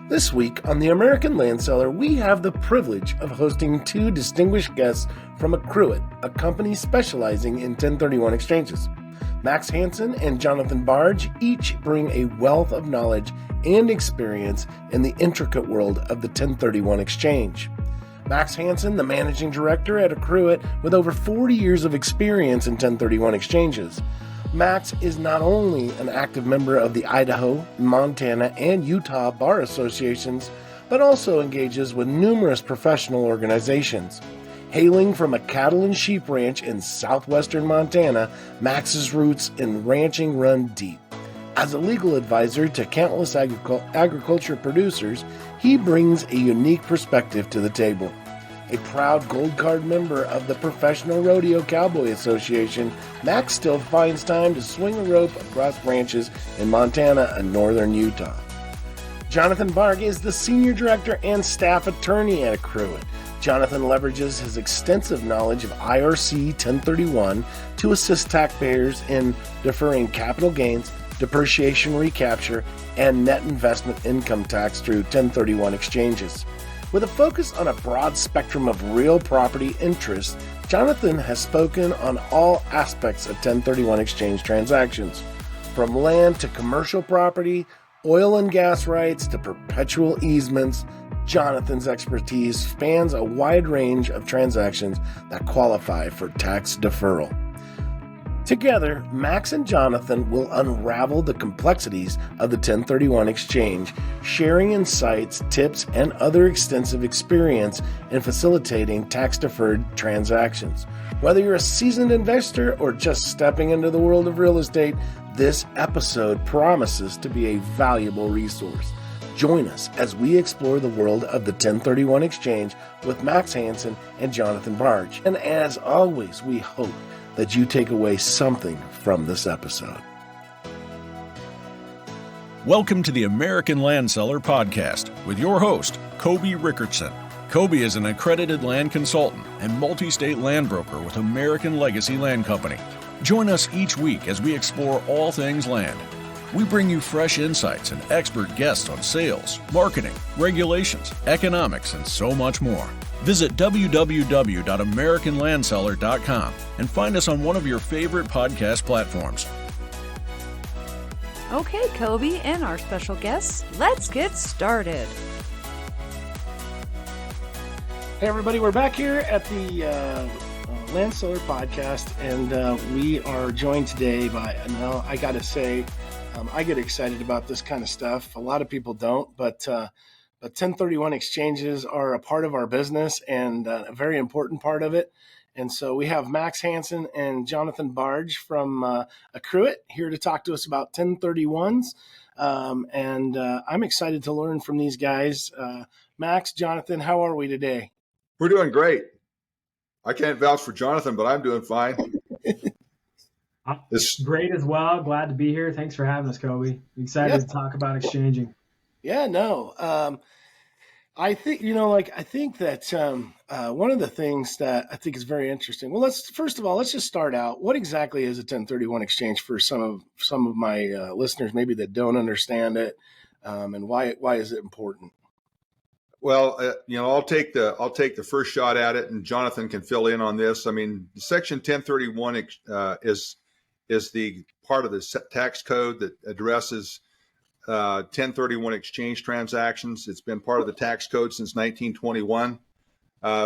This week on The American Land Seller, we have the privilege of hosting two distinguished guests from Accruit, a company specializing in 1031 exchanges. Max Hansen and Jonathan Barge each bring a wealth of knowledge and experience in the intricate world of the 1031 exchange. Max Hansen, the managing director at Accruit with over 40 years of experience in 1031 exchanges. Max is not only an active member of the Idaho, Montana, and Utah Bar Associations, but also engages with numerous professional organizations. Hailing from a cattle and sheep ranch in southwestern Montana, Max's roots in ranching run deep. As a legal advisor to countless agriculture producers, he brings a unique perspective to the table. A proud Gold Card member of the Professional Rodeo Cowboys Association, Max still finds time to swing a rope across ranches in Montana and northern Utah. Jonathan Barge is the Senior Director and Staff Attorney at Accruit. Jonathan leverages his extensive knowledge of IRC 1031 to assist taxpayers in deferring capital gains, depreciation recapture, and net investment income tax through 1031 exchanges. With a focus on a broad spectrum of real property interests, Jonathan has spoken on all aspects of 1031 exchange transactions, from land to commercial property, oil and gas rights to perpetual easements. Jonathan's expertise spans a wide range of transactions that qualify for tax deferral. Together, Max and Jonathan will unravel the complexities of the 1031 exchange, sharing insights, tips, and other extensive experience in facilitating tax-deferred transactions. Whether you're a seasoned investor or just stepping into the world of real estate, this episode promises to be a valuable resource. Join us as we explore the world of the 1031 exchange with Max Hansen and Jonathan Barge. And as always, we hope that you take away something from this episode. Welcome to the American Land Seller Podcast with your host, Kobe Rickertson. Kobe is an accredited land consultant and multi-state land broker with American Legacy Land Company. Join us each week as we explore all things land. We bring you fresh insights and expert guests on sales, marketing, regulations, economics, and so much more. Visit www.americanlandseller.com and find us on one of your favorite podcast platforms. Okay, Kobe and our special guests, let's get started. Hey everybody, we're back here at the Land Seller Podcast, and we are joined today by, now I gotta say, I get excited about this kind of stuff. A lot of people don't, but 1031 exchanges are a part of our business and a very important part of it. And so we have Max Hansen and Jonathan Barge from Accruit here to talk to us about 1031s. And I'm excited to learn from these guys. Max, Jonathan, how are we today? We're doing great. I can't vouch for Jonathan, but I'm doing fine. It's great as well. Glad to be here. Thanks for having us, Kobe. Excited to talk about exchanging. Yeah, no. I think, I think that one of the things that I think is very interesting. Well, first of all, let's just start out. What exactly is a 1031 exchange for some of my listeners, maybe that don't understand it, and why is it important? Well, I'll take the first shot at it, and Jonathan can fill in on this. I mean, Section 1031 is the part of the tax code that addresses 1031 exchange transactions. It's been part of the tax code since 1921.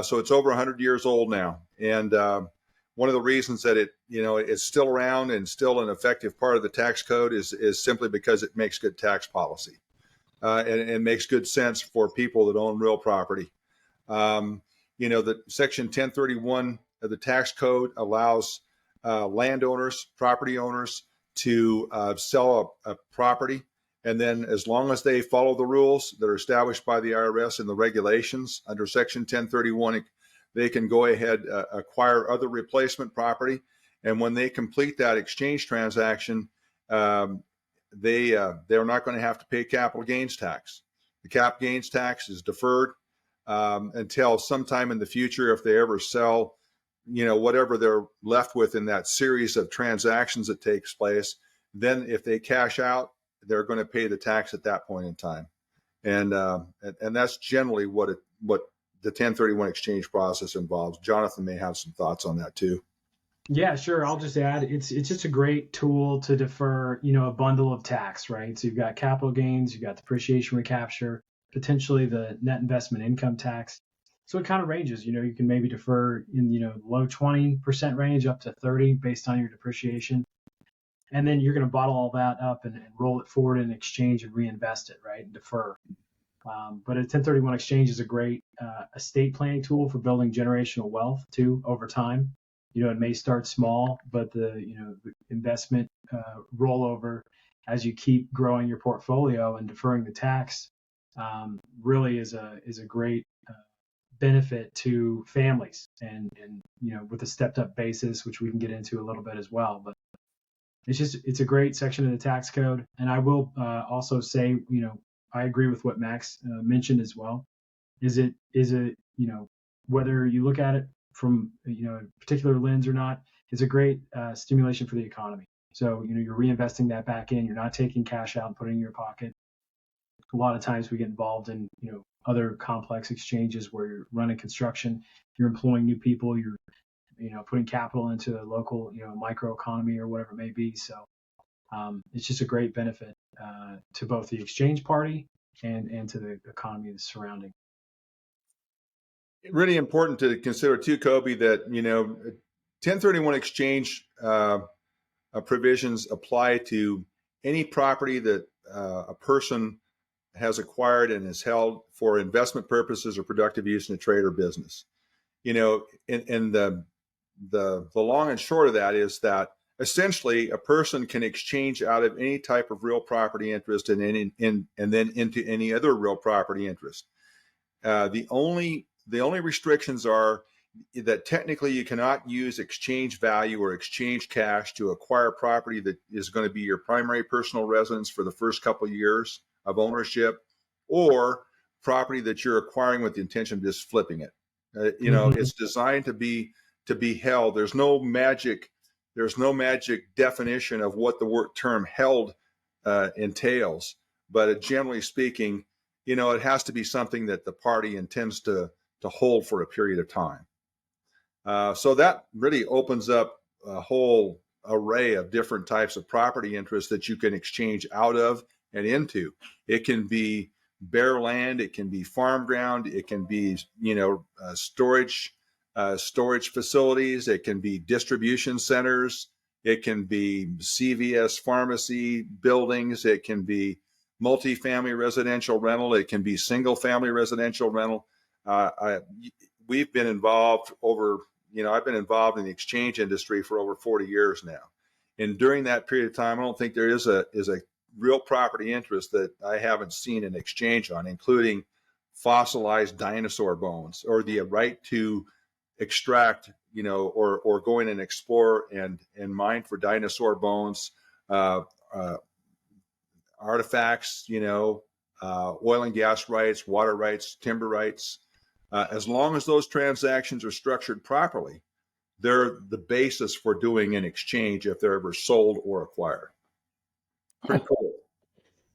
So it's over 100 years old now. And one of the reasons that it's still around and still an effective part of the tax code is simply because it makes good tax policy. And makes good sense for people that own real property. The Section 1031 of the tax code allows landowners, property owners to sell a property. And then as long as they follow the rules that are established by the IRS and the regulations under Section 1031, they can go ahead, acquire other replacement property. And when they complete that exchange transaction, they're not going to have to pay capital gains tax. The cap gains tax is deferred until sometime in the future if they ever sell whatever they're left with in that series of transactions that takes place. Then if they cash out, they're going to pay the tax at that point in time. and that's generally what the 1031 exchange process involves. Jonathan may have some thoughts on that too. Yeah, sure. I'll just add, it's just a great tool to defer, a bundle of tax, right? So you've got capital gains, you've got depreciation recapture, potentially the net investment income tax. So it kind of ranges, you can maybe defer in, low 20% range up to 30 based on your depreciation. And then you're going to bottle all that up and roll it forward in exchange and reinvest it, right? And defer. But a 1031 exchange is a great estate planning tool for building generational wealth too over time. It may start small, but the investment rollover as you keep growing your portfolio and deferring the tax really is a great benefit to families and with a stepped up basis, which we can get into a little bit as well. But it's a great section of the tax code. And I will also say, I agree with what Max mentioned as well. Is it whether you look at it from a particular lens or not, is a great stimulation for the economy. So you're reinvesting that back in. You're not taking cash out and putting it in your pocket. A lot of times we get involved in other complex exchanges where you're running construction, you're employing new people, you're putting capital into a local micro economy or whatever it may be. So it's just a great benefit to both the exchange party and to the economy that's surrounding. Really important to consider too, Kobe, that 1031 exchange provisions apply to any property that a person has acquired and is held for investment purposes or productive use in a trade or business. And the long and short of that is that essentially a person can exchange out of any type of real property interest and then into any other real property interest. The only restrictions are that technically you cannot use exchange value or exchange cash to acquire property that is going to be your primary personal residence for the first couple of years of ownership, or property that you're acquiring with the intention of just flipping it. It's designed to be held. There's no magic definition of what the word term held entails, but generally speaking, it has to be something that the party intends to hold for a period of time. So that really opens up a whole array of different types of property interests that you can exchange out of and into. It can be bare land, it can be farm ground, it can be storage facilities, it can be distribution centers, it can be CVS pharmacy buildings, it can be multifamily residential rental, it can be single family residential rental. We've been involved I've been involved in the exchange industry for over 40 years now. And during that period of time, I don't think there is a real property interest that I haven't seen an exchange on, including fossilized dinosaur bones or the right to extract, or go in and explore and mine for dinosaur bones, artifacts, oil and gas rights, water rights, timber rights. As long as those transactions are structured properly, they're the basis for doing an exchange if they're ever sold or acquired. Pretty cool.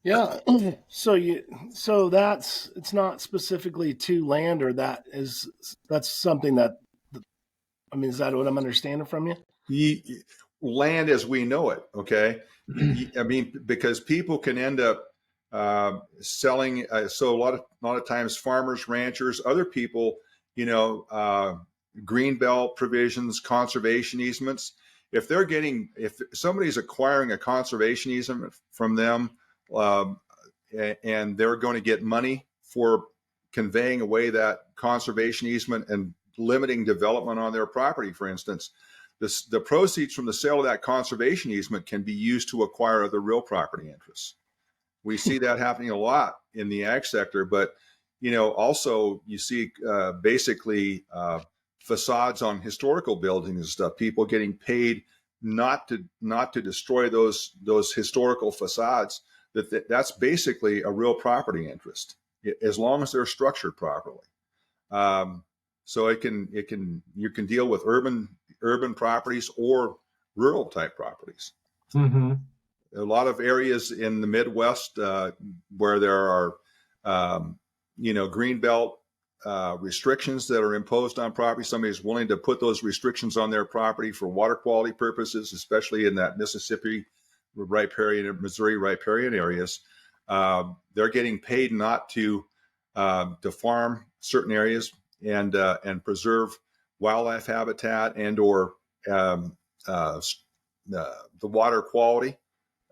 Yeah. So it's not specifically to land, or that's something that, is that what I'm understanding from you? Land as we know it. Okay. Because people can end up selling. So a lot of times farmers, ranchers, other people, greenbelt provisions, conservation easements. If somebody's acquiring a conservation easement from them, and they're going to get money for conveying away that conservation easement and limiting development on their property, for instance, the proceeds from the sale of that conservation easement can be used to acquire other real property interests. We see that happening a lot in the ag sector, but also you see basically facades on historical buildings and stuff. People getting paid not to destroy those historical facades. That's basically a real property interest, as long as they're structured properly. So you can deal with urban properties or rural type properties. Mm-hmm. A lot of areas in the Midwest where there are greenbelt restrictions that are imposed on property. Somebody's willing to put those restrictions on their property for water quality purposes, especially in that Mississippi riparian and Missouri riparian areas. They're getting paid not to farm certain areas and preserve wildlife habitat and or the water quality.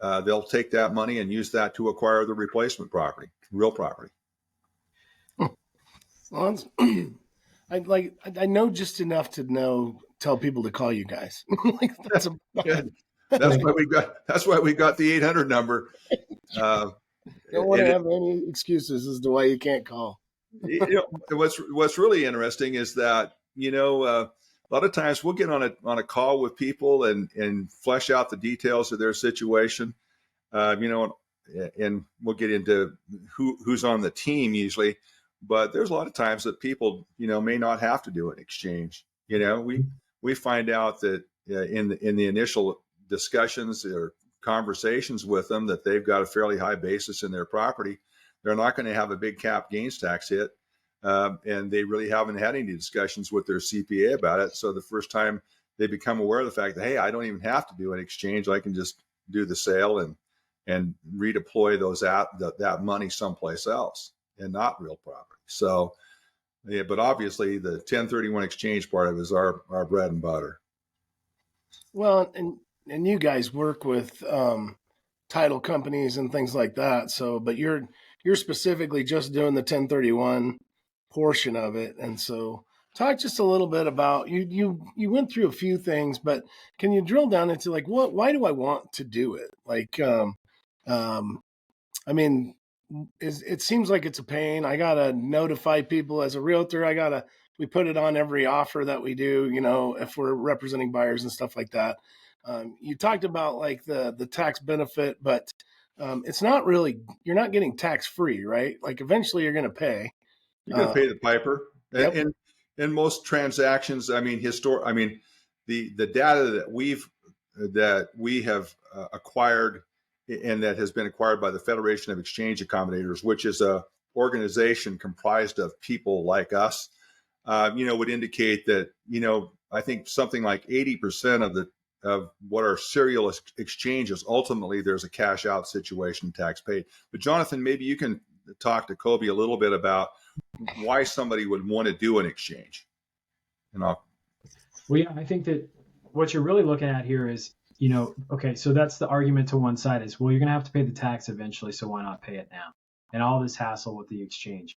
They'll take that money and use that to acquire the replacement property, real property. Well, I know just enough to tell people to call you guys. That's why we got the 800 number. Don't want to have any excuses as to why you can't call. What's really interesting is that a lot of times we'll get on a call with people and flesh out the details of their situation, and we'll get into who's on the team usually. But there's a lot of times that people, may not have to do an exchange. We find out that in the initial discussions or conversations with them that they've got a fairly high basis in their property. They're not going to have a big cap gains tax hit, and they really haven't had any discussions with their CPA about it. So the first time they become aware of the fact that, hey, I don't even have to do an exchange. I can just do the sale and redeploy that money someplace else and not real property. So, yeah, but obviously the 1031 exchange part of it is our bread and butter. Well, and you guys work with title companies and things like that. So, but you're specifically just doing the 1031 portion of it. And so talk just a little bit about you went through a few things, but can you drill down into why do I want to do it? It seems like it's a pain. I got to notify people as a realtor. We put it on every offer that we do, if we're representing buyers and stuff like that. You talked about the tax benefit, but it's not really, you're not getting tax free, right? Eventually you're going to pay. You're going to pay the piper. Yep. And in most transactions, the data that we have acquired and that has been acquired by the Federation of Exchange Accommodators, which is a organization comprised of people like us, would indicate that, I think something like 80% of what are serial exchanges, ultimately there's a cash out situation, tax paid. But Jonathan, maybe you can talk to Kobe a little bit about why somebody would want to do an exchange. Well, yeah, I think that what you're really looking at here is, okay, so that's the argument to one side is, well, you're going to have to pay the tax eventually, so why not pay it now? And all this hassle with the exchange.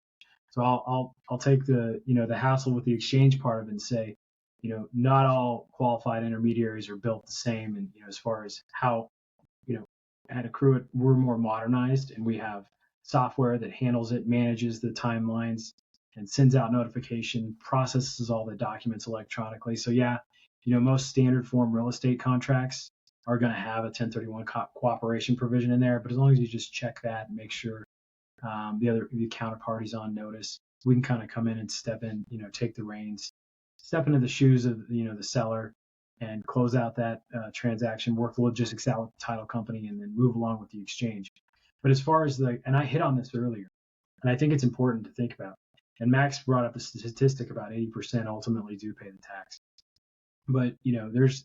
So I'll take the hassle with the exchange part of it and say, not all qualified intermediaries are built the same. And, as far as how, at Accruit, we're more modernized and we have software that handles it, manages the timelines and sends out notification, processes all the documents electronically. So yeah, most standard form real estate contracts are going to have a 1031 cooperation provision in there, but as long as you just check that and make sure the counterparty's on notice, we can kind of come in and step in, take the reins, step into the shoes of the seller and close out that transaction, work the logistics out with the title company, and then move along with the exchange. But as far as and I hit on this earlier, and I think it's important to think about, and Max brought up a statistic about 80% ultimately do pay the tax. But, there's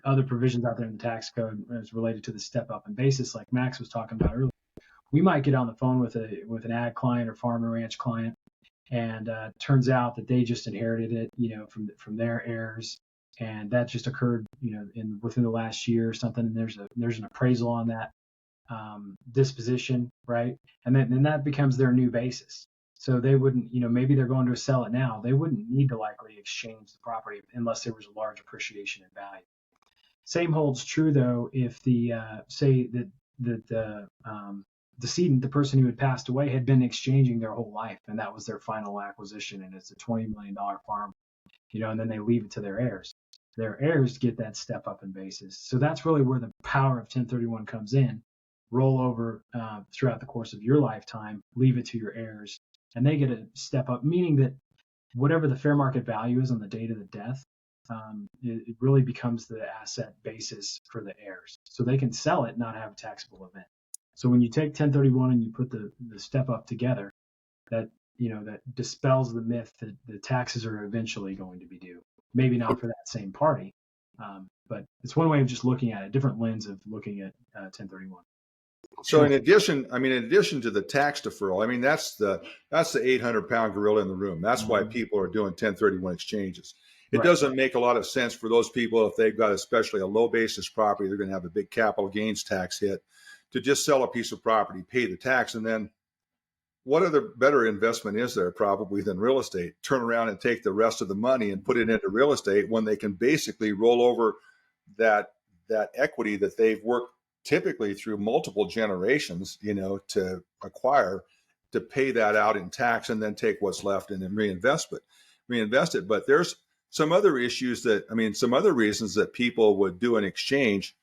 other provisions out there in the tax code as related to the step up and basis, like Max was talking about earlier. We might get on the phone with an ag client or farm and ranch client, and turns out that they just inherited it, from their heirs, and that just occurred, within the last year or something. And there's an appraisal on that disposition, right? And then that becomes their new basis. So they wouldn't, maybe they're going to sell it now. They wouldn't need to likely exchange the property unless there was a large appreciation in value. Same holds true though if the say that the decedent, the person who had passed away, had been exchanging their whole life, and that was their final acquisition, and it's a $20 million farm, and then they leave it to their heirs. Their heirs get that step up in basis. So that's really where the power of 1031 comes in. Roll over throughout the course of your lifetime, leave it to your heirs, and they get a step up, meaning that whatever the fair market value is on the date of the death, it really becomes the asset basis for the heirs. So they can sell it, not have a taxable event. So when you take 1031 and you put the step up together, that dispels the myth that the taxes are eventually going to be due. Maybe not for that same party, but it's one way of just looking at it, different lens of looking at 1031. So in addition to the tax deferral, that's the 800-pound gorilla in the room. That's why people are doing 1031 exchanges. It doesn't make a lot of sense for those people, if they've got especially a low basis property, they're going to have a big capital gains tax hit, to just sell a piece of property, pay the tax, and then what other better investment is there probably than real estate? Turn around and take the rest of the money and put it into real estate when they can basically roll over that equity that they've worked typically through multiple generations, to acquire, to pay that out in tax and then take what's left and then reinvest it. But there's some other issues some other reasons that people would do an exchange.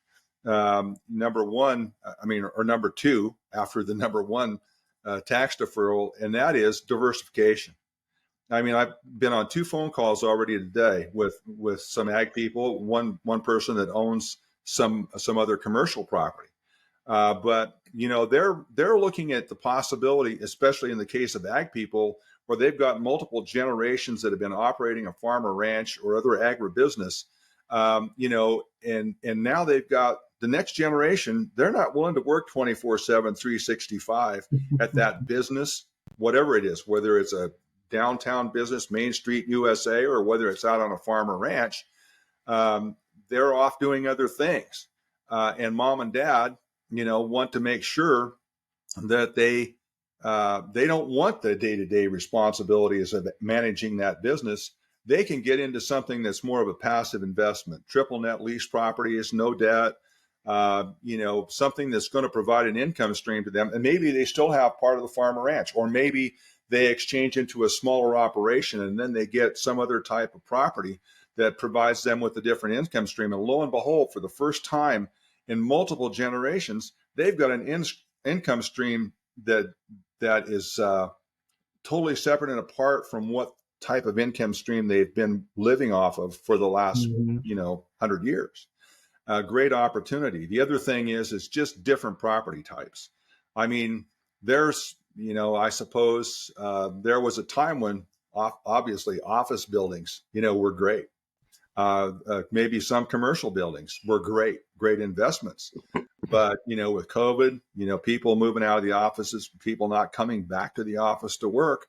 Number two, after the number one tax deferral, and that is diversification. I've been on 2 phone calls already today with some ag people, one person that owns some other commercial property. But they're looking at the possibility, especially in the case of ag people, where they've got multiple generations that have been operating a farm or ranch or other agribusiness, and now they've got the next generation. They're not willing to work 24/7, 365 at that business, whatever it is, whether it's a downtown business, Main Street USA, or whether it's out on a farm or ranch. They're off doing other things. And mom and dad, want to make sure that they don't want the day-to-day responsibilities of managing that business. They can get into something that's more of a passive investment, triple net lease properties, no debt, something that's going to provide an income stream to them. And maybe they still have part of the farm or ranch, or maybe they exchange into a smaller operation and then they get some other type of property that provides them with a different income stream. And lo and behold, for the first time in multiple generations, they've got an income stream that is totally separate and apart from what type of income stream they've been living off of for the last 100 years. Great opportunity. The other thing is just different property types. There's I suppose there was a time when obviously office buildings were great. Maybe some commercial buildings were great investments. But, with COVID, people moving out of the offices, people not coming back to the office to work,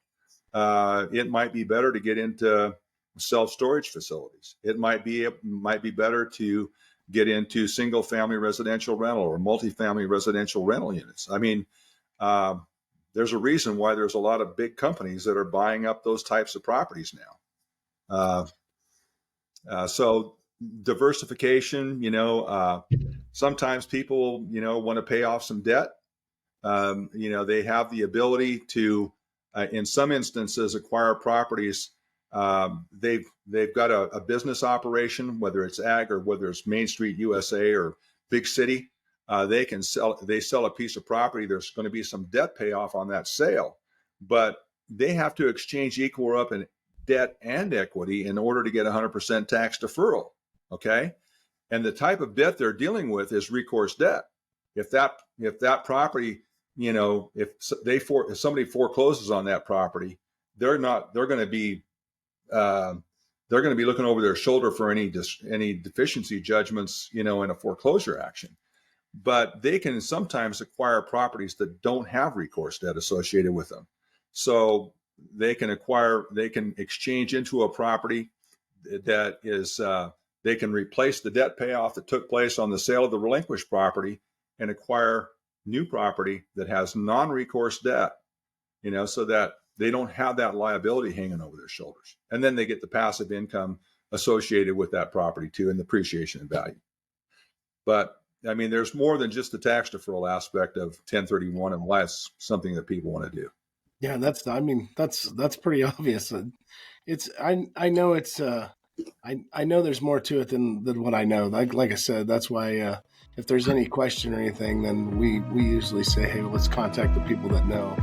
it might be better to get into self-storage facilities. It might be better to get into single-family residential rental or multifamily residential rental units. There's a reason why there's a lot of big companies that are buying up those types of properties now. So diversification, sometimes people, want to pay off some debt. They have the ability to, in some instances, acquire properties. They've got a business operation, whether it's ag or whether it's Main Street USA or big city. They sell a piece of property. There's going to be some debt payoff on that sale, but they have to exchange equal up in debt and equity in order to get 100% tax deferral. Okay. And the type of debt they're dealing with is recourse debt. If that property, if somebody forecloses on that property, they're going to be looking over their shoulder for any deficiency judgments, in a foreclosure action. But they can sometimes acquire properties that don't have recourse debt associated with them. So they can exchange into a property that is, they can replace the debt payoff that took place on the sale of the relinquished property and acquire new property that has non-recourse debt, so that they don't have that liability hanging over their shoulders. And then they get the passive income associated with that property too, and the appreciation in value. But there's more than just the tax deferral aspect of 1031 and why it's something that people want to do. Yeah, that's pretty obvious. I know I know there's more to it than what I know. Like I said, that's why if there's any question or anything, then we usually say, hey, let's contact the people that know.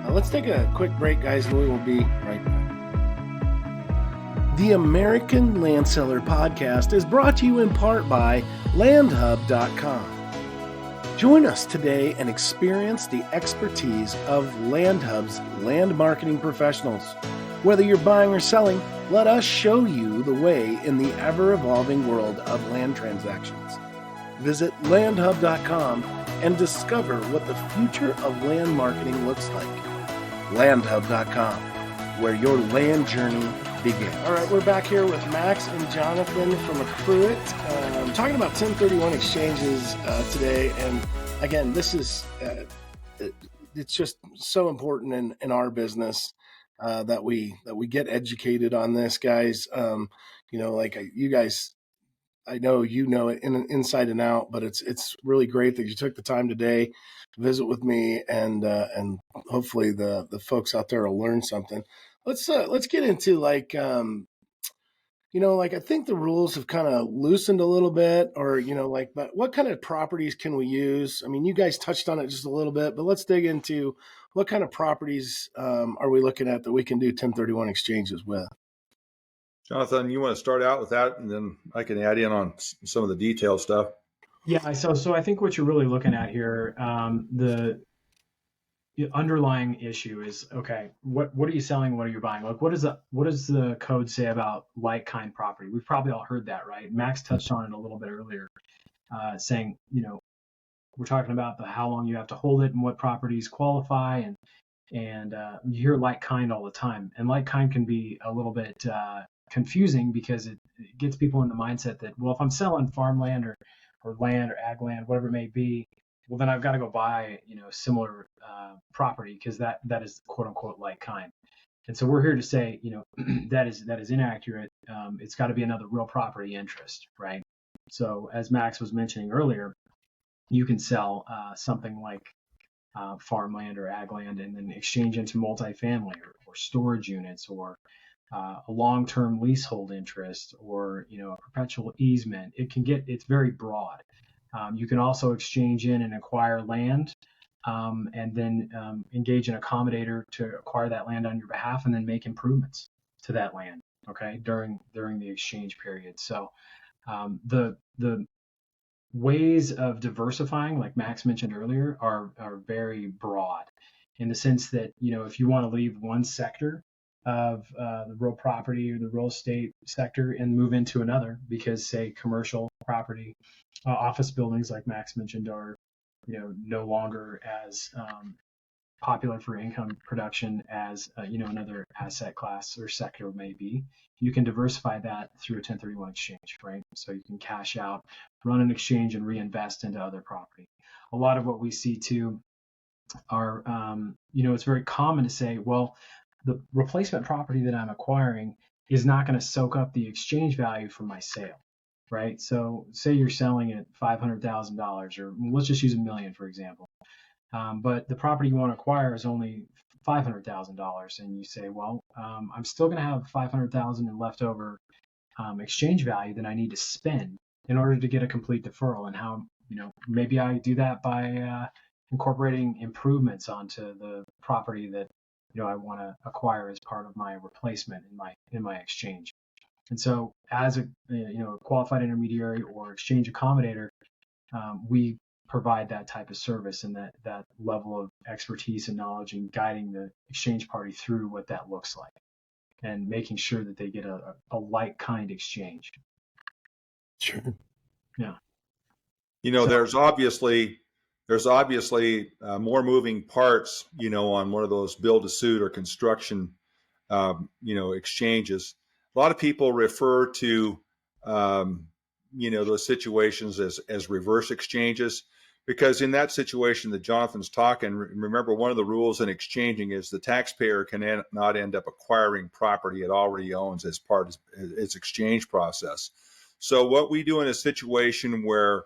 Let's take a quick break, guys, and we will be right back. The American Land Seller Podcast is brought to you in part by LandHub.com. Join us today and experience the expertise of LandHub's land marketing professionals. Whether you're buying or selling, let us show you the way in the ever-evolving world of land transactions. Visit landhub.com and discover what the future of land marketing looks like. Landhub.com, where your land journey begins. All right, we're back here with Max and Jonathan from Accruit, talking about 1031 exchanges today. And again, this is it's just so important in our business that we get educated on this, guys. Like you guys, I know you know it inside and out, but it's really great that you took the time today to visit with me, and hopefully the folks out there will learn something. Let's get into like I think the rules have kind of loosened a little bit, or but what kind of properties can we use? I mean, you guys touched on it just a little bit, but let's dig into what kind of properties are we looking at that we can do 1031 exchanges with. Jonathan, you want to start out with that, and then I can add in on some of the detailed stuff. Yeah, so I think what you're really looking at here, the underlying issue is, okay, what are you selling? What are you buying? Like, what does the code say about like kind property? We've probably all heard that, right? Max touched on it a little bit earlier, saying, we're talking about how long you have to hold it and what properties qualify, and you hear like kind all the time, and like kind can be a little bit confusing because it gets people in the mindset that, well, if I'm selling farmland or land or ag land, whatever it may be, well, then I've got to go buy, similar property because that is quote unquote like kind. And so we're here to say, that is inaccurate. It's got to be another real property interest, right? So as Max was mentioning earlier, you can sell something like farmland or ag land and then exchange into multifamily or storage units, or a long-term leasehold interest, or a perpetual easement. It's very broad. You can also exchange in and acquire land, and then engage an accommodator to acquire that land on your behalf, and then make improvements to that land, okay, during the exchange period. So the ways of diversifying, like Max mentioned earlier, are very broad, in the sense that, if you want to leave one sector of the real property or the real estate sector and move into another, because say commercial property, office buildings, like Max mentioned, are no longer as popular for income production as another asset class or sector may be, you can diversify that through a 1031 exchange, right? So you can cash out, run an exchange, and reinvest into other property. A lot of what we see too are it's very common to say, well, the replacement property that I'm acquiring is not going to soak up the exchange value from my sale, right? So say you're selling at $500,000, or let's just use $1 million, for example. But the property you want to acquire is only $500,000, and you say, well, I'm still going to have $500,000 in leftover exchange value that I need to spend in order to get a complete deferral. And how, maybe I do that by incorporating improvements onto the property that I want to acquire as part of my replacement in my exchange. And so, as a qualified intermediary or exchange accommodator, we provide that type of service and that level of expertise and knowledge in guiding the exchange party through what that looks like, and making sure that they get a like kind exchange. Sure. Yeah. There's obviously more moving parts, on one of those build to suit or construction, exchanges. A lot of people refer to, those situations as reverse exchanges, because in that situation that Jonathan's talking, remember, one of the rules in exchanging is the taxpayer can not end up acquiring property it already owns as part of its exchange process. So what we do in a situation where,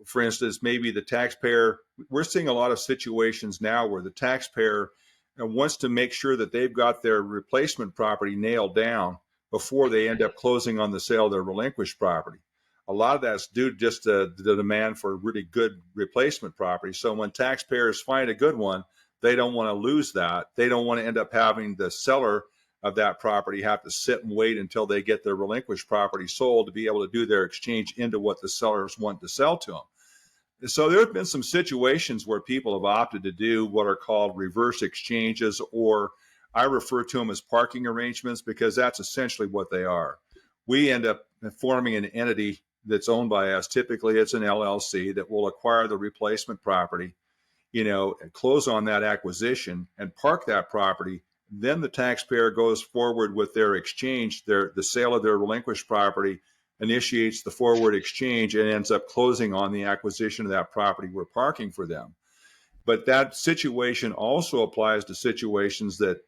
for instance, maybe the taxpayer, we're seeing a lot of situations now where the taxpayer wants to make sure that they've got their replacement property nailed down before they end up closing on the sale of their relinquished property. A lot of that's due just to the demand for really good replacement property. So when taxpayers find a good one, they don't want to lose that. They don't want to end up having the seller of that property have to sit and wait until they get their relinquished property sold to be able to do their exchange into what the sellers want to sell to them. So there have been some situations where people have opted to do what are called reverse exchanges, or I refer to them as parking arrangements, because that's essentially what they are. We end up forming an entity that's owned by us. Typically, it's an LLC that will acquire the replacement property, and close on that acquisition and park that property. Then the taxpayer goes forward with their exchange, the sale of their relinquished property, initiates the forward exchange, and ends up closing on the acquisition of that property we're parking for them. But that situation also applies to situations that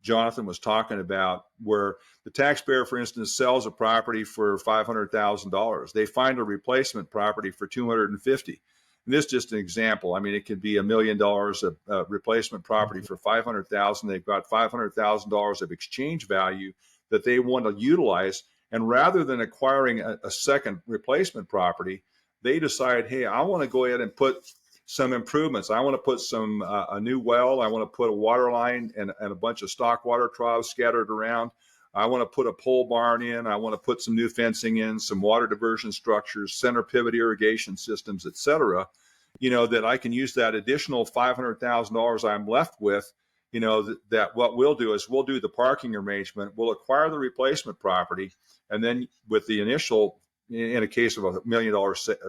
Jonathan was talking about, where the taxpayer, for instance, sells a property for $500,000. They find a replacement property for $250,000. And this is just an example. I mean, it could be $1 million of replacement property for $500,000. They've got $500,000 of exchange value that they want to utilize. And rather than acquiring a second replacement property, they decide, hey, I want to go ahead and put some improvements. I want to put a new well. I want to put a water line and a bunch of stock water troughs scattered around. I want to put a pole barn in. I want to put some new fencing in, some water diversion structures, center pivot irrigation systems, et cetera, that I can use that additional $500,000 I'm left with, that what we'll do is we'll do the parking arrangement. We'll acquire the replacement property. And then with the initial, in a case of $1 million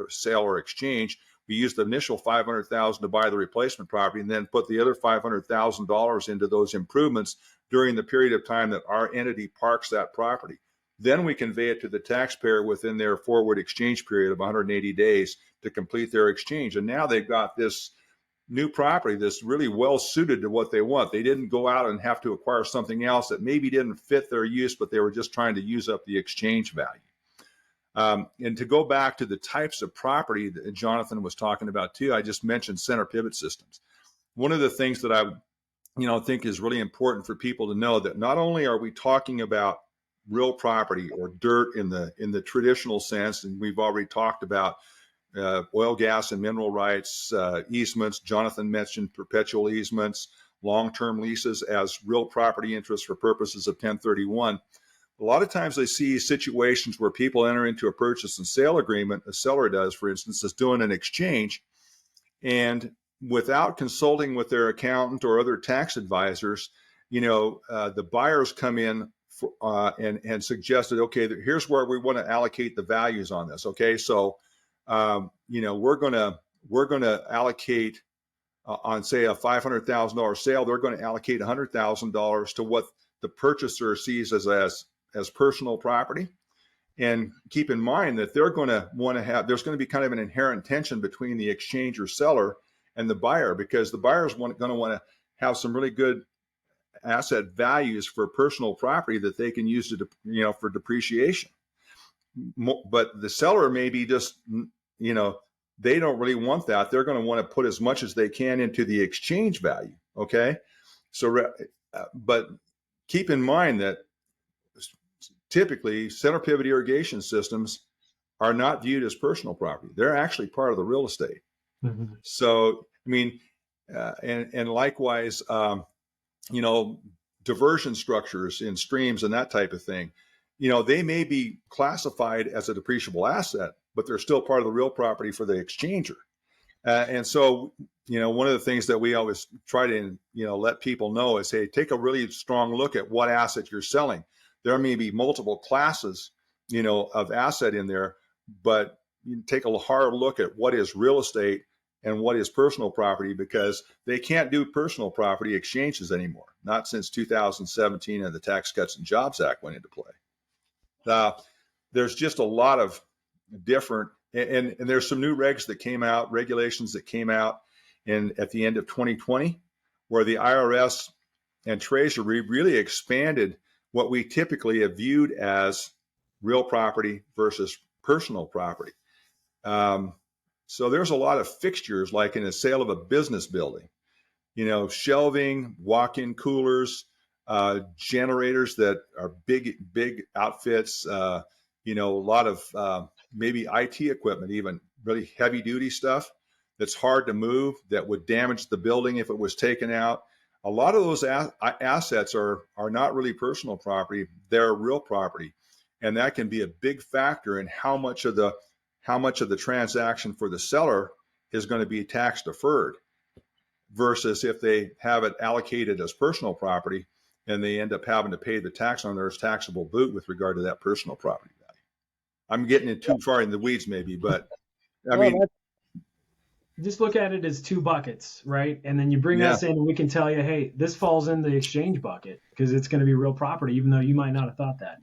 sale or exchange, we use the initial $500,000 to buy the replacement property, and then put the other $500,000 into those improvements during the period of time that our entity parks that property. Then we convey it to the taxpayer within their forward exchange period of 180 days to complete their exchange. And now they've got this new property that's really well suited to what they want. They didn't go out and have to acquire something else that maybe didn't fit their use, but they were just trying to use up the exchange value. And to go back to the types of property that Jonathan was talking about too, I just mentioned center pivot systems. One of the things that I think is really important for people to know, that not only are we talking about real property or dirt in the traditional sense, and we've already talked about oil, gas, and mineral rights, easements. Jonathan mentioned perpetual easements, long-term leases as real property interests for purposes of 1031. A lot of times I see situations where people enter into a purchase and sale agreement, a seller does, for instance, is doing an exchange, and without consulting with their accountant or other tax advisors, the buyers come in and suggested, okay, here's where we want to allocate the values on this. Okay, so we're going to allocate on, say, a $500,000 sale. They're going to allocate $100,000 to what the purchaser sees as personal property. And keep in mind that they're going to want to have, there's going to be kind of an inherent tension between the exchange seller and the buyer, because the buyer's going to want to have some really good asset values for personal property that they can use to, for depreciation. But the seller may be just, they don't really want that. They're going to want to put as much as they can into the exchange value. Okay. So, but keep in mind that typically center pivot irrigation systems are not viewed as personal property. They're actually part of the real estate. Mm-hmm. So, I mean, and likewise, diversion structures in streams and that type of thing, they may be classified as a depreciable asset, but they're still part of the real property for the exchanger. And so, one of the things that we always try to, let people know is, hey, take a really strong look at what asset you're selling. There may be multiple classes, of asset in there, but you take a hard look at what is real estate and what is personal property, because they can't do personal property exchanges anymore, not since 2017 and the Tax Cuts and Jobs Act went into play. There's just a lot of different, and there's some new regulations that came out at the end of 2020, where the IRS and Treasury really expanded what we typically have viewed as real property versus personal property. So there's a lot of fixtures, like in a sale of a business building, shelving, walk-in coolers, generators that are big outfits, a lot of maybe IT equipment, even really heavy duty stuff that's hard to move, that would damage the building if it was taken out. A lot of those assets are not really personal property; they're real property, and that can be a big factor in how much of the transaction for the seller is going to be tax deferred versus if they have it allocated as personal property and they end up having to pay the tax on their taxable boot with regard to that personal property value. I'm getting it too far in the weeds maybe, but I mean, just look at it as two buckets, right? And then you bring us in and we can tell you, hey, this falls in the exchange bucket because it's going to be real property, even though you might not have thought that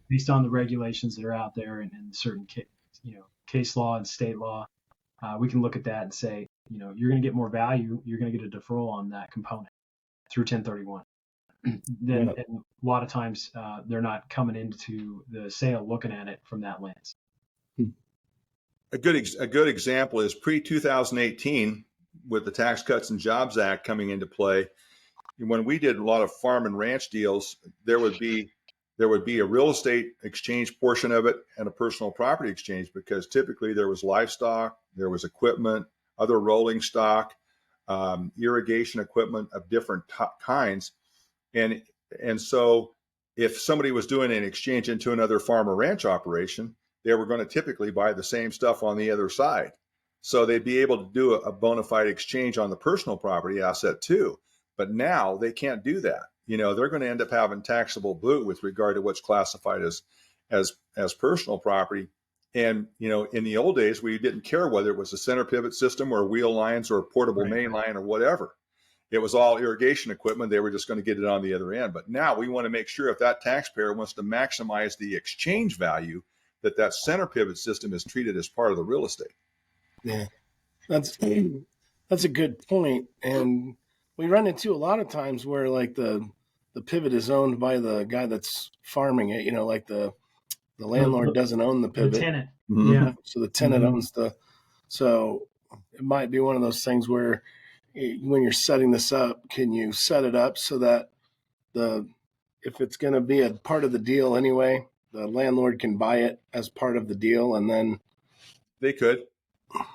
based on the regulations that are out there and certain case law and state law. We can look at that and say, you're going to get more value. You're going to get a deferral on that component through 1031. Then and a lot of times they're not coming into the sale looking at it from that lens. A good example is pre-2018 with the Tax Cuts and Jobs Act coming into play. When we did a lot of farm and ranch deals, there would be a real estate exchange portion of it and a personal property exchange, because typically there was livestock, there was equipment, other rolling stock, irrigation equipment of different kinds. And so if somebody was doing an exchange into another farm or ranch operation, they were going to typically buy the same stuff on the other side. So they'd be able to do a bona fide exchange on the personal property asset too. But now they can't do that. They're going to end up having taxable boot with regard to what's classified as personal property. And, in the old days, we didn't care whether it was a center pivot system or wheel lines or a portable main line or whatever. It was all irrigation equipment. They were just going to get it on the other end. But now we want to make sure if that taxpayer wants to maximize the exchange value, that center pivot system is treated as part of the real estate. Yeah, that's a good point. And we run into a lot of times where like the pivot is owned by the guy that's farming it, like the landlord doesn't own the pivot. The tenant. Mm-hmm. Yeah. So the tenant owns so it might be one of those things where when you're setting this up, can you set it up so that if it's going to be a part of the deal anyway, the landlord can buy it as part of the deal, and then they could,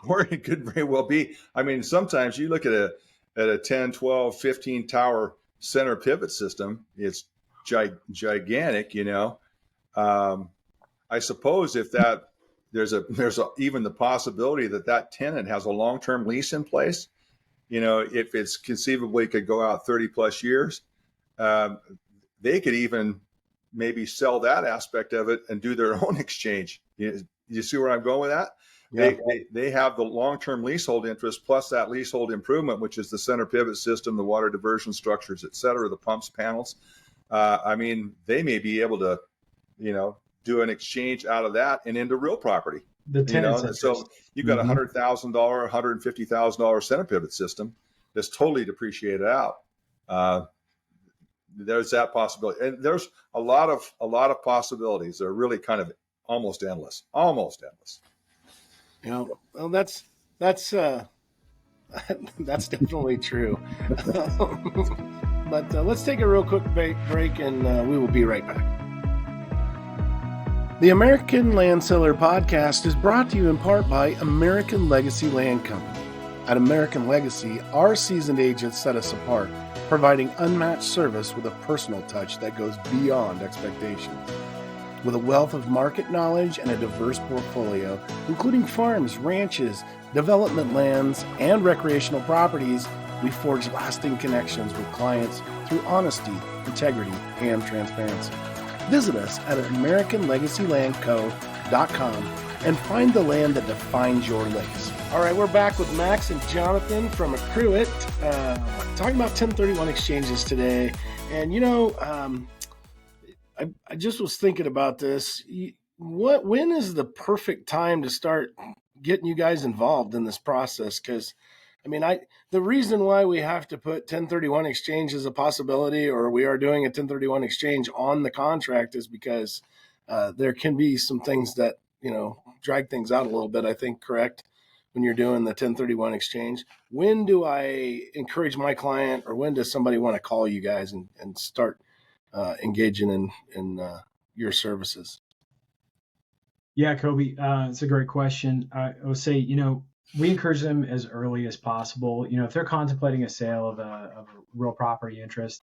or it could very well be. I mean, sometimes you look at a 10, 12, 15 tower center pivot system, it's gigantic, I suppose if that there's even the possibility that tenant has a long-term lease in place, if it's conceivably could go out 30 plus years, they could even maybe sell that aspect of it and do their own exchange. You see where I'm going with that? Yeah. They have the long-term leasehold interest plus that leasehold improvement, which is the center pivot system, the water diversion structures, et cetera, the pumps, panels. They may be able to, do an exchange out of that and into real property. The tenants. So you've got $100,000, $150,000 center pivot system that's totally depreciated out. There's that possibility, and there's a lot of possibilities. They're really kind of almost endless. Well, that's definitely true. But let's take a real quick break, and we will be right back. The American Land Seller Podcast is brought to you in part by American Legacy Land Company. At American Legacy, our seasoned agents set us apart, providing unmatched service with a personal touch that goes beyond expectations. With a wealth of market knowledge and a diverse portfolio, including farms, ranches, development lands, and recreational properties, we forge lasting connections with clients through honesty, integrity, and transparency. Visit us at AmericanLegacyLandCo.com and find the land that defines your legacy. All right, we're back with Max and Jonathan from Accruit, talking about 1031 exchanges today. And, I just was thinking about this. When is the perfect time to start getting you guys involved in this process? Because, the reason why we have to put 1031 exchange as a possibility, or we are doing a 1031 exchange on the contract, is because there can be some things that, drag things out a little bit, I think, correct? When you're doing the 1031 exchange, when do I encourage my client, or when does somebody want to call you guys and start engaging in your services? Yeah, Kobe, it's a great question. I would say, we encourage them as early as possible. If they're contemplating a sale of a real property interest,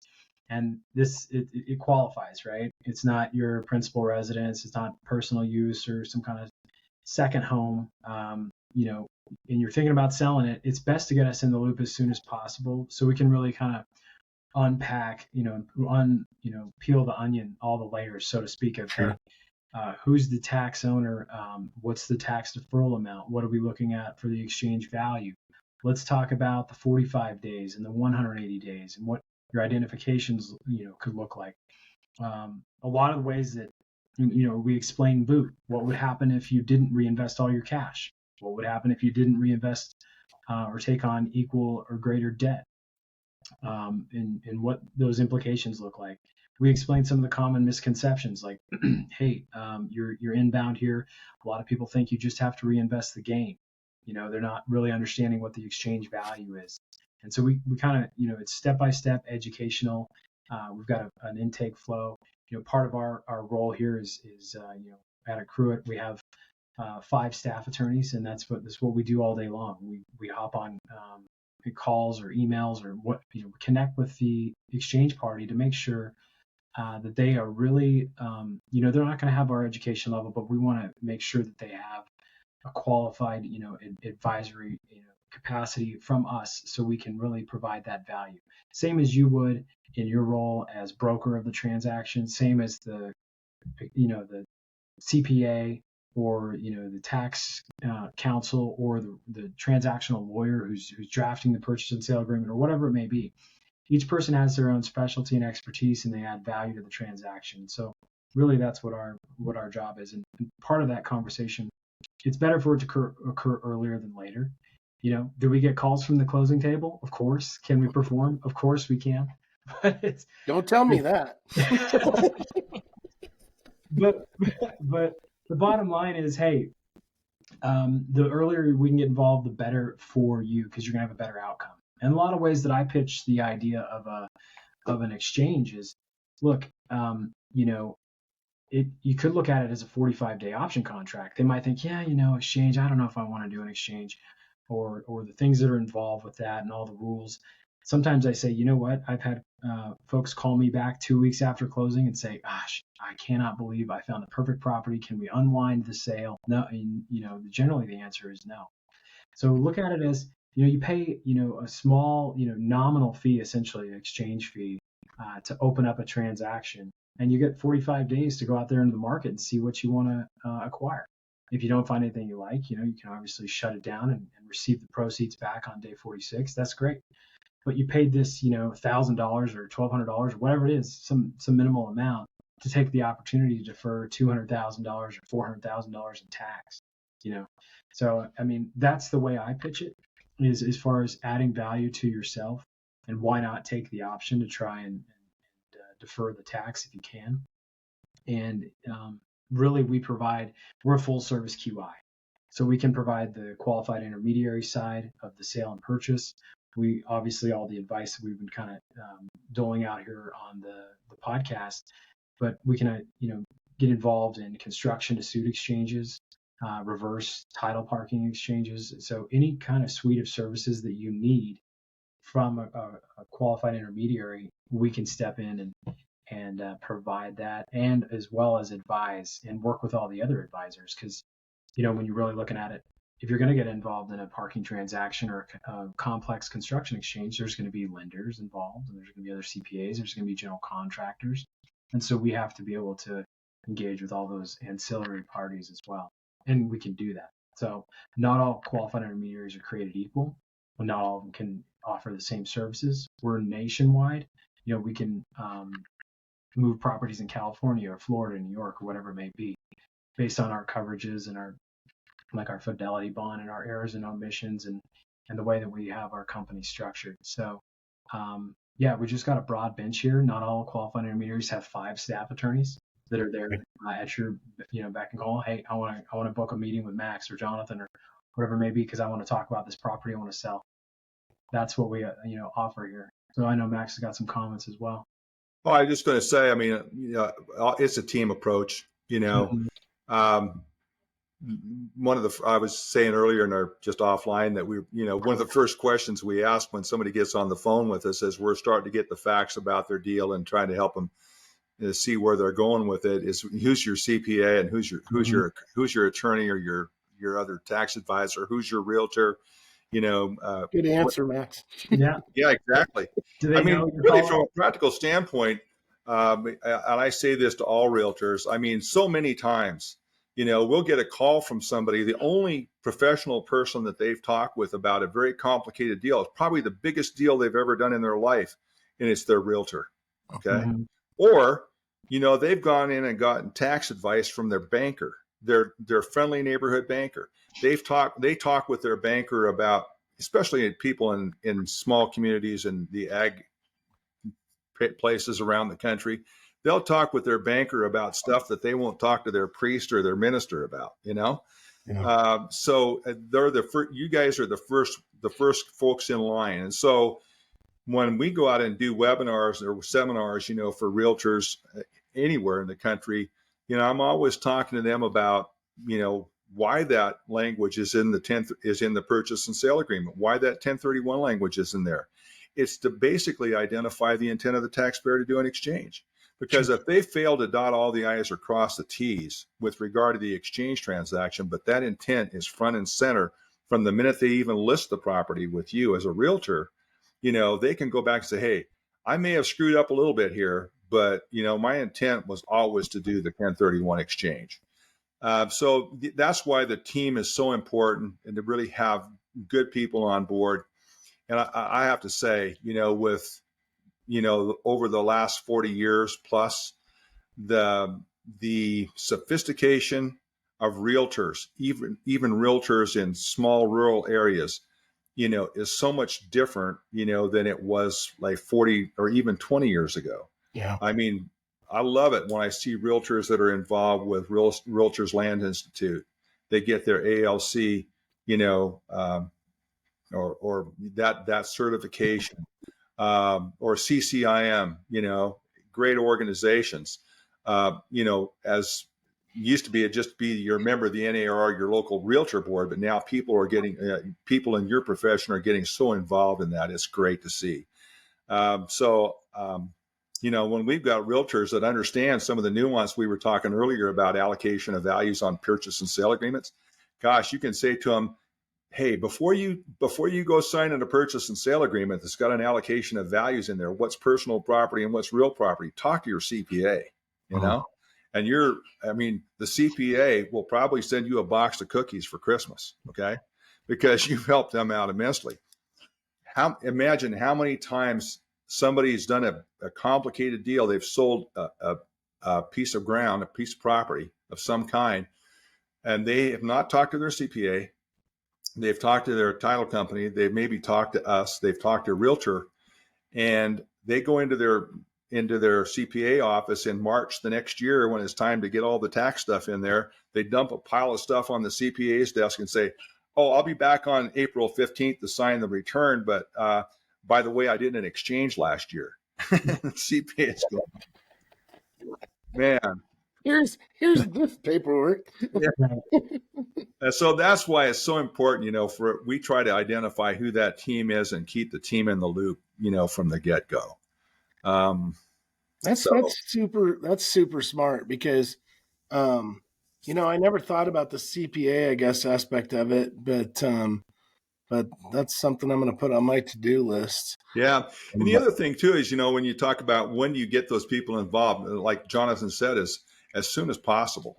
and it qualifies, right? It's not your principal residence. It's not personal use or some kind of second home. and you're thinking about selling it, it's best to get us in the loop as soon as possible so we can really kind of unpack, peel the onion, all the layers, so to speak, of, Sure. hey, who's the tax owner? What's the tax deferral amount? What are we looking at for the exchange value? Let's talk about the 45 days and the 180 days and what your identifications, could look like. A lot of the ways that, we explain boot. What would happen if you didn't reinvest all your cash? What would happen if you didn't reinvest or take on equal or greater debt? And what those implications look like. We explain some of the common misconceptions, like, hey, you're inbound here. A lot of people think you just have to reinvest the gain. They're not really understanding what the exchange value is. And so we kind of, it's step-by-step educational. We've got an intake flow. Part of our role here is at Accruit, we have 5 staff attorneys, and that's what we do all day long. We hop on calls or emails or connect with the exchange party to make sure that they are really, they're not going to have our education level, but we want to make sure that they have a qualified, advisory capacity from us, so we can really provide that value. Same as you would in your role as broker of the transaction, same as the CPA or the tax counsel or the transactional lawyer who's drafting the purchase and sale agreement or whatever it may be. Each person has their own specialty and expertise, and they add value to the transaction. So really, that's what our job is. And part of that conversation, it's better for it to occur earlier than later. Do we get calls from the closing table? Of course. Can we perform? Of course we can. But Don't tell me that. but the bottom line is, hey, the earlier we can get involved, the better for you, because you're gonna have a better outcome. And a lot of ways that I pitch the idea of an exchange is, look, you could look at it as a 45-day option contract. They might think, yeah, exchange, I don't know if I want to do an exchange, or the things that are involved with that and all the rules. Sometimes I say, you know what? I've had folks call me back 2 weeks after closing and say, gosh, I cannot believe I found the perfect property. Can we unwind the sale? No, and, generally the answer is no. So look at it as, you pay, a small, nominal fee, essentially an exchange fee, to open up a transaction, and you get 45 days to go out there into the market and see what you want to acquire. If you don't find anything you like, you can obviously shut it down and receive the proceeds back on day 46. That's great. But you paid this, $1,000 or $1,200 or whatever it is, some minimal amount, to take the opportunity to defer $200,000 or $400,000 in tax. So I mean, that's the way I pitch it, is as far as adding value to yourself, and why not take the option to try and defer the tax if you can. And really, we're a full service QI. So we can provide the qualified intermediary side of the sale and purchase. We obviously, all the advice that we've been kind of doling out here on the podcast, but we can get involved in construction to suit exchanges, reverse title parking exchanges. So any kind of suite of services that you need from a qualified intermediary, we can step in and provide that, and as well as advise and work with all the other advisors. Because when you're really looking at it, if you're going to get involved in a parking transaction or a complex construction exchange, there's going to be lenders involved, and there's going to be other CPAs, there's going to be general contractors. And so we have to be able to engage with all those ancillary parties as well. And we can do that. So not all qualified intermediaries are created equal. Not all of them can offer the same services. We're nationwide. We can move properties in California or Florida, New York, or whatever it may be, based on our coverages and our fidelity bond and our errors and omissions and the way that we have our company structured. So we just got a broad bench here. Not all qualified intermediaries have 5 staff attorneys that are there at your beck and call. Hey, I want to book a meeting with Max or Jonathan or whatever it may be, because I want to talk about this property I want to sell. That's what we offer here. So I know Max has got some comments as well. Oh, I was just going to say, I mean, it's a team approach. I was saying earlier in our just offline that one of the first questions we ask when somebody gets on the phone with us, as we're starting to get the facts about their deal and trying to help them see where they're going with it, is who's your CPA and who's your attorney or your your other tax advisor? Who's your realtor? Good answer, Max. Yeah. Yeah, exactly. Do they I mean, know your really, call? from a practical standpoint, and I say this to all realtors, I mean, so many times, we'll get a call from somebody, the only professional person that they've talked with about a very complicated deal. It's probably the biggest deal they've ever done in their life, and it's their realtor. Okay. Mm-hmm. Or, they've gone in and gotten tax advice from their banker, their friendly neighborhood banker. They talk with their banker about, especially people in small communities and the ag places around the country. They'll talk with their banker about stuff that they won't talk to their priest or their minister about, Yeah. So they're you guys are the first folks in line. And so when we go out and do webinars or seminars, for realtors anywhere in the country, I'm always talking to them about, why that language is in the purchase and sale agreement, why that 1031 language is in there. It's to basically identify the intent of the taxpayer to do an exchange. Because if they fail to dot all the I's or cross the T's with regard to the exchange transaction, but that intent is front and center from the minute they even list the property with you as a realtor, they can go back and say, hey, I may have screwed up a little bit here, but, my intent was always to do the 1031 exchange. So that's why the team is so important, and to really have good people on board. And I have to say, with, over the last 40 years plus, the sophistication of realtors, even realtors in small rural areas, is so much different, than it was like 40 or even 20 years ago. Yeah. I mean, I love it when I see realtors that are involved with Realtors Land Institute. They get their ALC, or that certification, or CCIM, great organizations. As used to be, it just be your member of the NAR, your local realtor board, but now people are getting, people in your profession are getting so involved in that. It's great to see. When we've got realtors that understand some of the nuance we were talking earlier about allocation of values on purchase and sale agreements, gosh, you can say to them, hey, before you go signing a purchase and sale agreement that's got an allocation of values in there, what's personal property and what's real property, talk to your CPA, and the CPA will probably send you a box of cookies for Christmas, okay? Because you've helped them out immensely. Imagine how many times somebody's done a complicated deal. They've sold a piece of ground, a piece of property of some kind, and they have not talked to their CPA. They've talked to their title company. They've maybe talked to us. They've talked to a realtor, and they go into their CPA office in March the next year when it's time to get all the tax stuff in there. They dump a pile of stuff on the CPA's desk and say, oh, I'll be back on April 15th to sign the return. But by the way, I did an exchange last year. The CPA is going, man. Here's this paperwork. Yeah. So that's why it's so important, we try to identify who that team is and keep the team in the loop, from the get-go. That's super smart because, I never thought about the CPA, I guess, aspect of it, but that's something I'm going to put on my to-do list. Yeah. And the other thing too is, when you talk about when you get those people involved, like Jonathan said, is as soon as possible.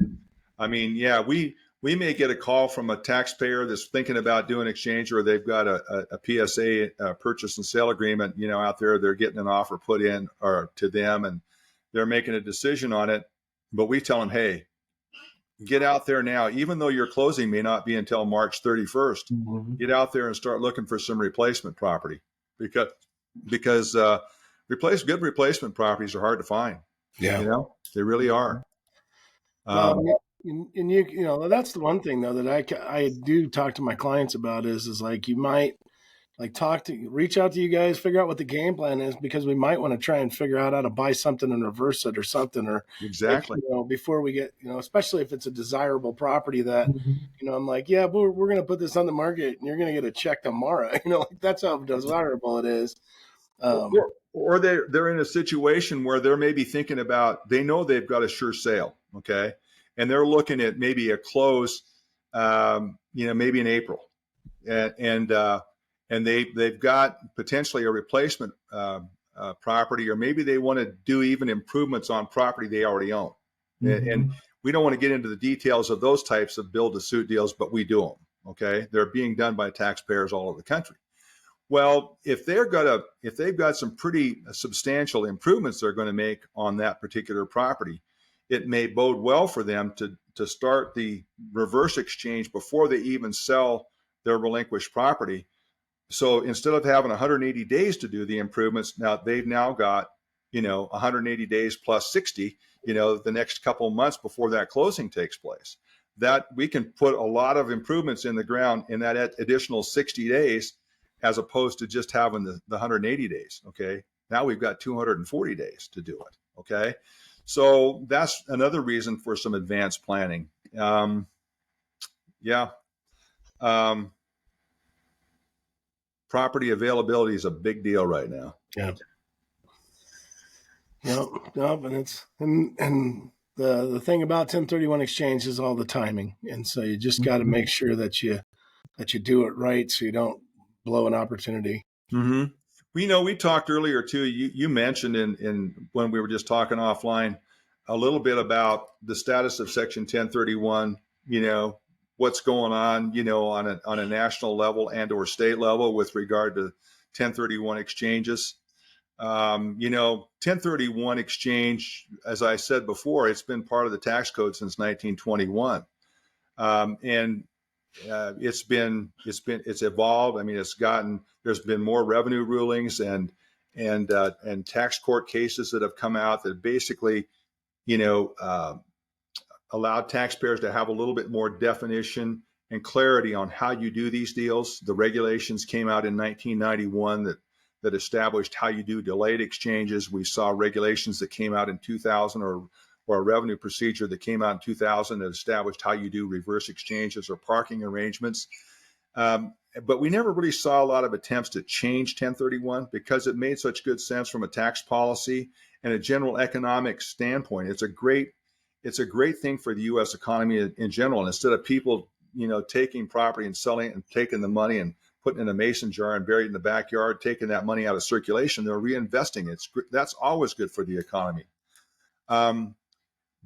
I mean, yeah, we may get a call from a taxpayer that's thinking about doing exchange, or they've got a PSA, purchase and sale agreement, out there. They're getting an offer put in or to them, and they're making a decision on it. But we tell them, hey, get out there now, even though your closing may not be until March 31st. Mm-hmm. Get out there and start looking for some replacement property, because good replacement properties are hard to find. Yeah, they really are. And that's the one thing though that I do talk to my clients about is like, you might reach out to you guys, figure out what the game plan is, because we might want to try and figure out how to buy something and reverse it or something, or exactly, before we get, especially if it's a desirable property that, I'm like, yeah, we're going to put this on the market and you're going to get a check tomorrow. That's how desirable it is. Or they're in a situation where they're maybe thinking about, they know they've got a sure sale. Okay. And they're looking at maybe a close maybe in April, and they've got potentially a replacement property, or maybe they want to do even improvements on property they already own. Mm-hmm. And we don't want to get into the details of those types of build-to-suit deals, but we do them. Okay, they're being done by taxpayers all over the country. Well, if they've got some pretty substantial improvements they're going to make on that particular property, it may bode well for them to start the reverse exchange before they even sell their relinquished property. So instead of having 180 days to do the improvements, now they've now got 180 days plus 60, the next couple of months before that closing takes place. That we can put a lot of improvements in the ground in that additional 60 days, as opposed to just having the 180 days. Okay, now we've got 240 days to do it. Okay, so that's another reason for some advanced planning. Property availability is a big deal right now. Yeah. And the thing about 1031 exchange is all the timing, and so you just got to make sure that you do it right, so you don't blow an opportunity. Mm-hmm. We talked earlier too. You mentioned in when we were just talking offline a little bit about the status of Section 1031. What's going on, on a national level and or state level with regard to 1031 exchanges. 1031 exchange, as I said before, it's been part of the tax code since 1921, and it's evolved. I mean, there's been more revenue rulings and tax court cases that have come out that basically, allowed taxpayers to have a little bit more definition and clarity on how you do these deals. The regulations came out in 1991 that established how you do delayed exchanges. We saw regulations that came out in 2000 or a revenue procedure that came out in 2000 that established how you do reverse exchanges or parking arrangements. But we never really saw a lot of attempts to change 1031 because it made such good sense from a tax policy and a general economic standpoint. It's a great thing for the U.S. economy in general. And instead of people, taking property and selling it and taking the money and putting it in a mason jar and burying it in the backyard, taking that money out of circulation, they're reinvesting it. That's always good for the economy.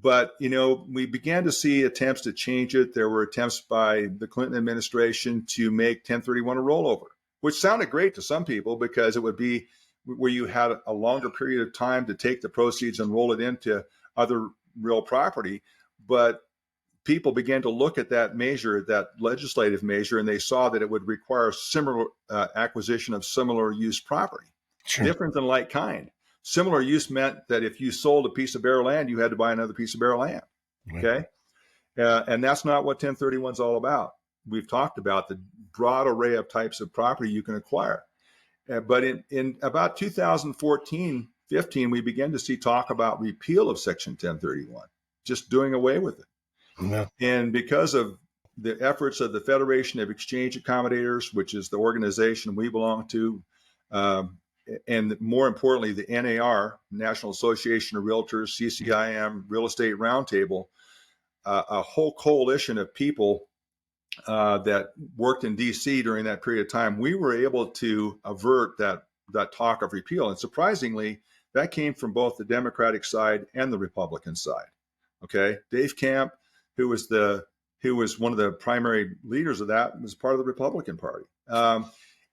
But we began to see attempts to change it. There were attempts by the Clinton administration to make 1031 a rollover, which sounded great to some people because it would be where you had a longer period of time to take the proceeds and roll it into other real property. But people began to look at that measure, that legislative measure, and they saw that it would require similar acquisition of similar use property, different than like kind. Similar use meant that if you sold a piece of bare land, you had to buy another piece of bare land. Okay. And that's not what 1031 is all about. We've talked about the broad array of types of property you can acquire. But in about 2014, 15, we began to see talk about repeal of Section 1031, just doing away with it. Yeah. And because of the efforts of the Federation of Exchange Accommodators, which is the organization we belong to, and more importantly, the NAR, National Association of Realtors, CCIM, Real Estate Roundtable, a whole coalition of people that worked in D.C. during that period of time, we were able to avert that talk of repeal. And surprisingly, that came from both the Democratic side and the Republican side. Okay, Dave Camp, who was one of the primary leaders of that, was part of the Republican Party.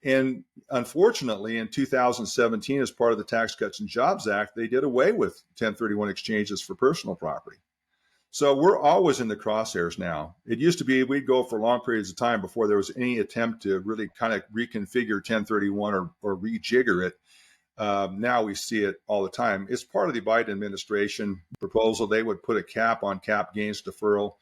And unfortunately, in 2017, as part of the Tax Cuts and Jobs Act, they did away with 1031 exchanges for personal property. So we're always in the crosshairs now. It used to be we'd go for long periods of time before there was any attempt to really kind of reconfigure 1031 or rejigger it. Now we see it all the time. It's part of the Biden administration proposal. They would put a cap on cap gains deferral,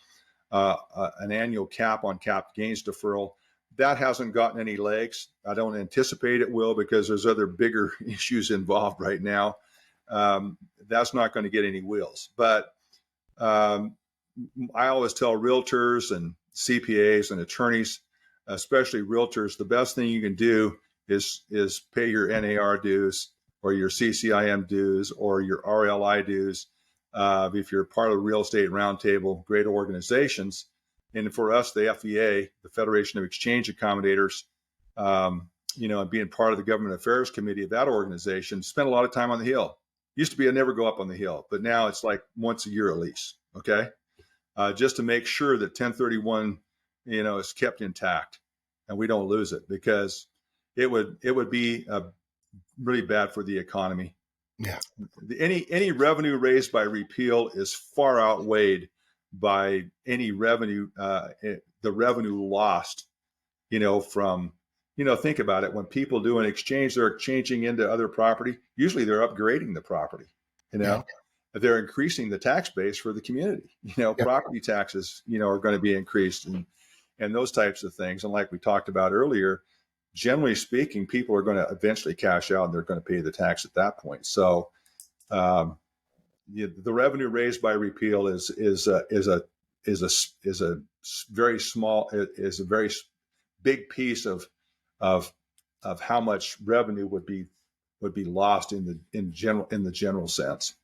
an annual cap on cap gains deferral. That hasn't gotten any legs. I don't anticipate it will because there's other bigger issues involved right now. That's not going to get any wheels. But I always tell realtors and CPAs and attorneys, especially realtors, the best thing you can do is pay your NAR dues or your CCIM dues or your RLI dues. If you're part of the Real Estate Roundtable, great organizations, And for us, the FEA, the Federation of Exchange Accommodators, and being part of the government affairs committee of that organization, spent a lot of time on the Hill. Used to be I never go up on the Hill, but now it's like once a year at least. Okay. Just to make sure that 1031, is kept intact and we don't lose it, because it would be really bad for the economy. Yeah. Any revenue raised by repeal is far outweighed by any revenue, the revenue lost, from, think about it. When people do an exchange, they're exchanging into other property. Usually they're upgrading the property, Yeah. They're increasing the tax base for the community. Property taxes, are going to be increased and those types of things. And like we talked about earlier, generally speaking, people are going to eventually cash out and they're going to pay the tax at that point. So the revenue raised by repeal is a very small, is a very big piece of how much revenue would be lost in the general sense.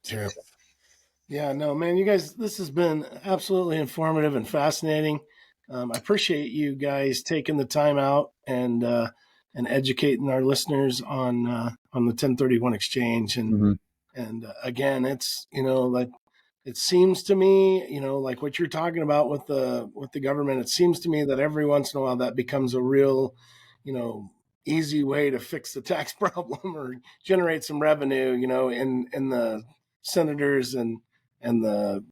Sure. Yeah, no, man, you guys, this has been absolutely informative and fascinating. I appreciate you guys taking the time out and educating our listeners on the 1031 exchange. And again, it's like it seems to me, like what you're talking about with the government. It seems to me that every once in a while that becomes a real, easy way to fix the tax problem or generate some revenue. In the senators and the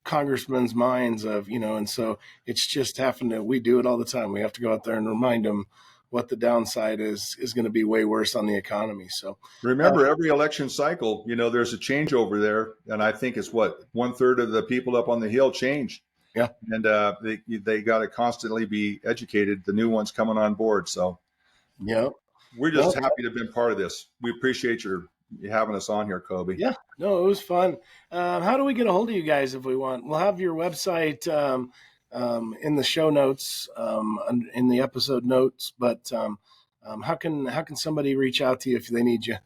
congressmen's minds of, and so it's just we do it all the time. We have to go out there and remind them what the downside is going to be way worse on the economy. So remember, every election cycle, there's a changeover there. And I think it's 1/3 of the people up on the Hill change. Yeah. And they got to constantly be educated. The new ones coming on board. So yeah, we're just happy to have been part of this. We appreciate you having us on here, Kobe. Yeah, no, it was fun. How do we get a hold of you guys if we want? We'll have your website in the show notes, in the episode notes. But how can somebody reach out to you if they need you?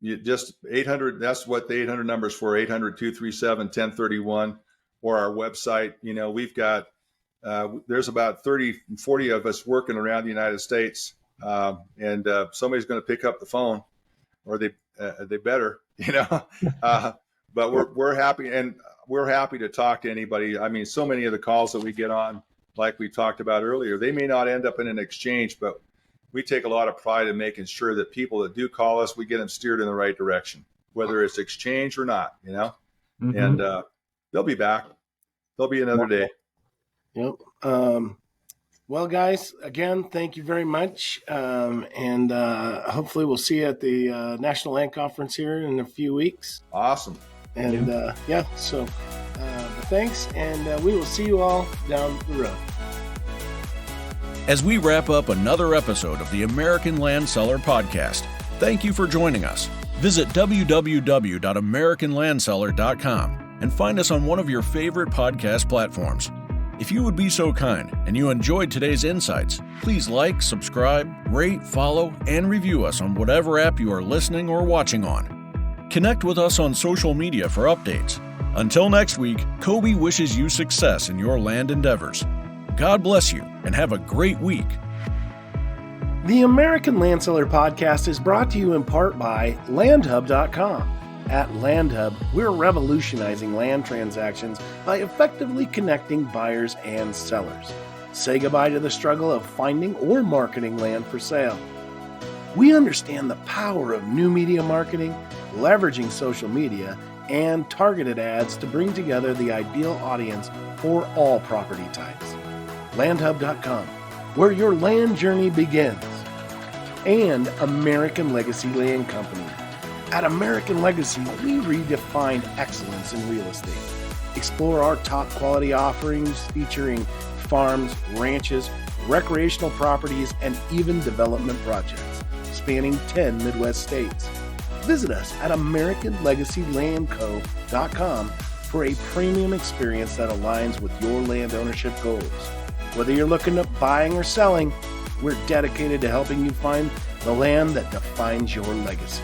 You just 800. That's what the 800 number is for. 800-237-1031, or our website. We've got there's about 30-40 of us working around the United States, and somebody's going to pick up the phone. Or they better, but we're happy, and we're happy to talk to anybody. I mean, so many of the calls that we get on, like we talked about earlier, they may not end up in an exchange, but we take a lot of pride in making sure that people that do call us, we get them steered in the right direction, whether it's exchange or not, and they'll be back. There'll be another day. Yep. Well, guys, again, thank you very much. And hopefully we'll see you at the National Land Conference here in a few weeks. Awesome. And so thanks. And we will see you all down the road. As we wrap up another episode of the American Land Seller Podcast, thank you for joining us. Visit www.americanlandseller.com and find us on one of your favorite podcast platforms. If you would be so kind and you enjoyed today's insights, please like, subscribe, rate, follow, and review us on whatever app you are listening or watching on. Connect with us on social media for updates. Until next week, Kobe wishes you success in your land endeavors. God bless you and have a great week. The American Land Seller Podcast is brought to you in part by LandHub.com. At LandHub, we're revolutionizing land transactions by effectively connecting buyers and sellers. Say goodbye to the struggle of finding or marketing land for sale. We understand the power of new media marketing, leveraging social media, and targeted ads to bring together the ideal audience for all property types. LandHub.com, where your land journey begins. And American Legacy Land Company. At American Legacy, we redefine excellence in real estate. Explore our top quality offerings featuring farms, ranches, recreational properties, and even development projects spanning 10 Midwest states. Visit us at AmericanLegacyLandCo.com for a premium experience that aligns with your land ownership goals. Whether you're looking at buying or selling, we're dedicated to helping you find the land that defines your legacy.